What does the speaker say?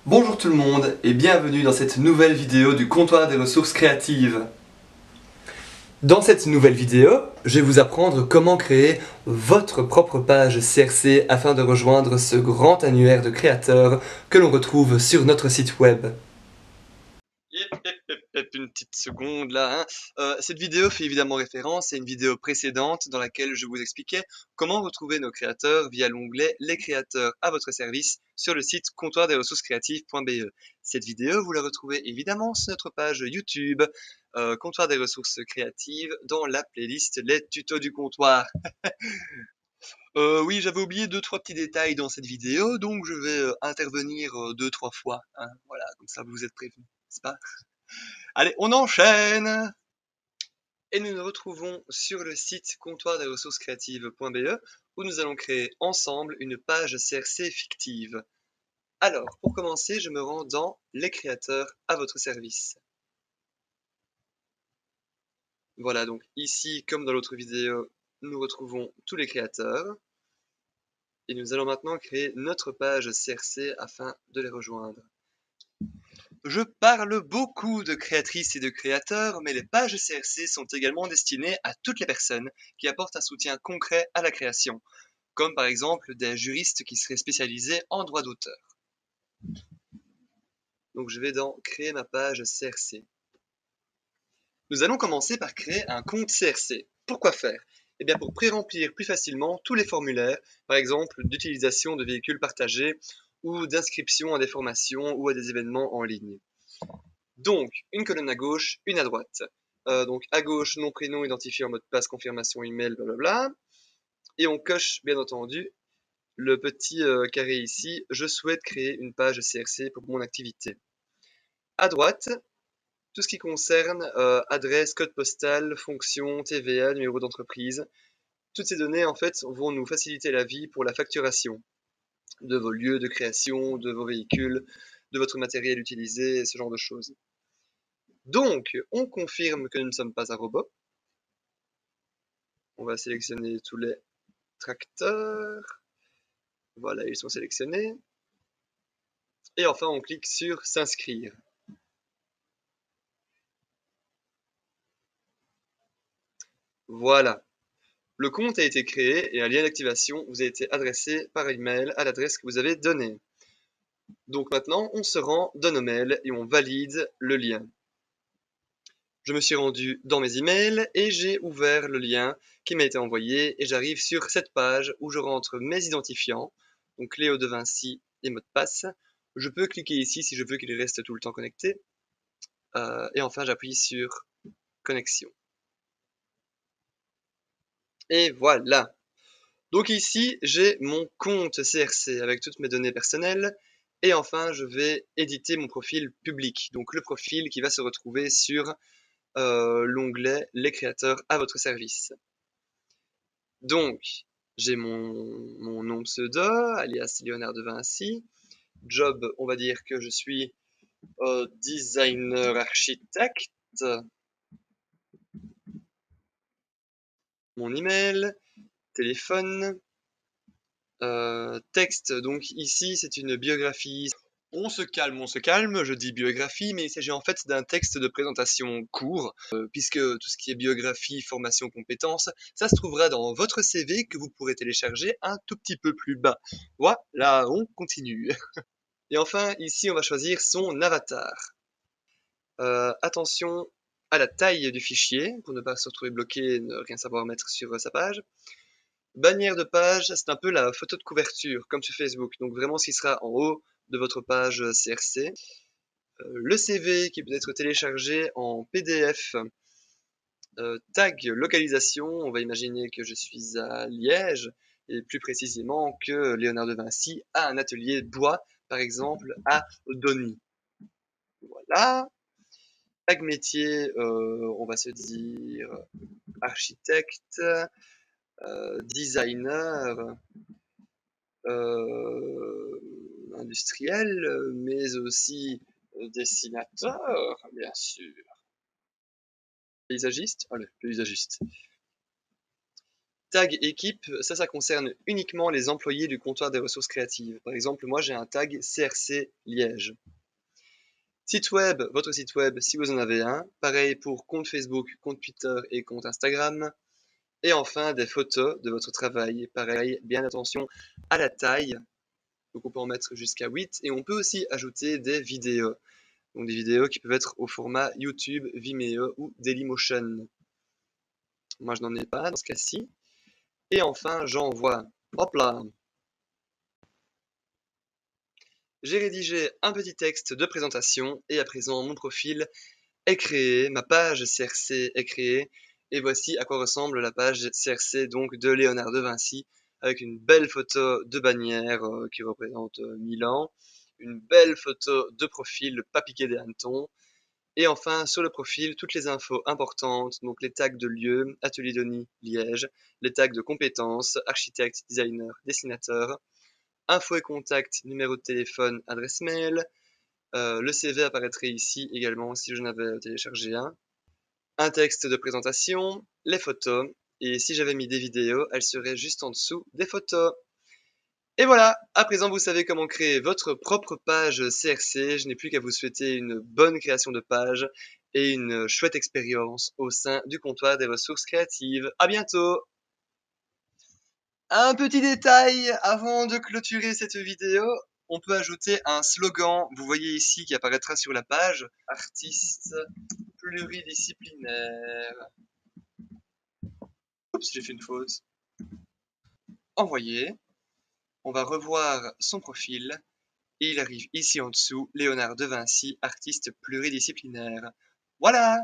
Bonjour tout le monde et bienvenue dans cette nouvelle vidéo du comptoir des ressources créatives. Dans cette nouvelle vidéo, je vais vous apprendre comment créer votre propre page CRC afin de rejoindre ce grand annuaire de créateurs que l'on retrouve sur notre site web. Une petite seconde là, hein. Cette vidéo fait évidemment référence à une vidéo précédente dans laquelle je vous expliquais comment retrouver nos créateurs via l'onglet Les créateurs à votre service sur le site comptoirdesressourcescreatives.be. Cette vidéo, vous la retrouvez évidemment sur notre page YouTube, Comptoir des ressources créatives, dans la playlist Les tutos du comptoir. Oui, j'avais oublié deux trois petits détails dans cette vidéo, donc je vais intervenir deux trois fois, hein. Voilà, comme ça vous êtes prévenus, n'est-ce pas? Allez, on enchaîne! Et nous nous retrouvons sur le site comptoirdesressourcescreatives.be où nous allons créer ensemble une page CRC fictive. Alors, pour commencer, je me rends dans Les créateurs à votre service. Voilà, donc ici, comme dans l'autre vidéo, nous retrouvons tous les créateurs. Et nous allons maintenant créer notre page CRC afin de les rejoindre. Je parle beaucoup de créatrices et de créateurs, mais les pages CRC sont également destinées à toutes les personnes qui apportent un soutien concret à la création, comme par exemple des juristes qui seraient spécialisés en droit d'auteur. Donc je vais dans créer ma page CRC. Nous allons commencer par créer un compte CRC. Pourquoi faire? Eh bien pour pré-remplir plus facilement tous les formulaires, par exemple d'utilisation de véhicules partagés ou d'inscription à des formations ou à des événements en ligne. Donc, une colonne à gauche, une à droite. Donc à gauche, nom, prénom, identifié en mot de passe, confirmation, email, blablabla. Et on coche, bien entendu, le petit carré ici, je souhaite créer une page CRC pour mon activité. À droite, tout ce qui concerne adresse, code postal, fonction, TVA, numéro d'entreprise. Toutes ces données, en fait, vont nous faciliter la vie pour la facturation de vos lieux de création, de vos véhicules, de votre matériel utilisé, ce genre de choses. Donc, on confirme que nous ne sommes pas un robot. On va sélectionner tous les tracteurs. Voilà, ils sont sélectionnés. Et enfin, on clique sur s'inscrire. Voilà. Le compte a été créé et un lien d'activation vous a été adressé par email à l'adresse que vous avez donnée. Donc maintenant, on se rend dans nos mails et on valide le lien. Je me suis rendu dans mes emails et j'ai ouvert le lien qui m'a été envoyé et j'arrive sur cette page où je rentre mes identifiants, donc Léo de Vinci et mot de passe. Je peux cliquer ici si je veux qu'il reste tout le temps connecté. Et enfin, j'appuie sur connexion. Et voilà. Donc ici, j'ai mon compte CRC avec toutes mes données personnelles. Et enfin, je vais éditer mon profil public. Donc le profil qui va se retrouver sur l'onglet Les créateurs à votre service. Donc, j'ai mon nom pseudo, alias Léonard de Vinci. Job, on va dire que je suis designer architecte. Mon email, téléphone, texte. Donc ici, c'est une biographie. On se calme, je dis biographie, mais il s'agit en fait d'un texte de présentation court, puisque tout ce qui est biographie, formation, compétences, ça se trouvera dans votre CV que vous pourrez télécharger un tout petit peu plus bas. Voilà, on continue. Et enfin, ici, on va choisir son avatar. Attention à la taille du fichier, pour ne pas se retrouver bloqué et ne rien savoir mettre sur sa page. Bannière de page, c'est un peu la photo de couverture, comme sur Facebook. Donc vraiment ce qui sera en haut de votre page CRC. Le CV qui peut être téléchargé en PDF. Tag localisation, on va imaginer que je suis à Liège, et plus précisément que Léonard de Vinci a un atelier de bois, par exemple à Donny. Voilà. Tag métier, on va se dire architecte, designer, industriel, mais aussi dessinateur, bien sûr. Paysagiste? Allez, paysagiste. Tag équipe, ça concerne uniquement les employés du comptoir des ressources créatives. Par exemple, moi j'ai un tag CRC Liège. Site web, votre site web si vous en avez un. Pareil pour compte Facebook, compte Twitter et compte Instagram. Et enfin, des photos de votre travail. Pareil, bien attention à la taille. Donc on peut en mettre jusqu'à 8. Et on peut aussi ajouter des vidéos. Donc des vidéos qui peuvent être au format YouTube, Vimeo ou Dailymotion. Moi je n'en ai pas dans ce cas-ci. Et enfin, j'envoie. Hop là! J'ai rédigé un petit texte de présentation et à présent mon profil est créé, ma page CRC est créée et voici à quoi ressemble la page CRC donc de Léonard de Vinci avec une belle photo de bannière qui représente Milan, une belle photo de profil pas piqué des hannetons et enfin sur le profil toutes les infos importantes, donc les tags de lieu, Atelier Denis Liège, les tags de compétences, architecte, designer, dessinateur, info et contact, numéro de téléphone, adresse mail. Le CV apparaîtrait ici également si je n'avais téléchargé un. Un texte de présentation, les photos, et si j'avais mis des vidéos, elles seraient juste en dessous des photos. Et voilà, à présent vous savez comment créer votre propre page CRC. Je n'ai plus qu'à vous souhaiter une bonne création de page et une chouette expérience au sein du comptoir des ressources créatives. À bientôt! Un petit détail avant de clôturer cette vidéo, on peut ajouter un slogan, vous voyez ici qui apparaîtra sur la page, artiste pluridisciplinaire. Oups, j'ai fait une faute. Envoyer. On va revoir son profil et il arrive ici en dessous, Léonard de Vinci, artiste pluridisciplinaire. Voilà!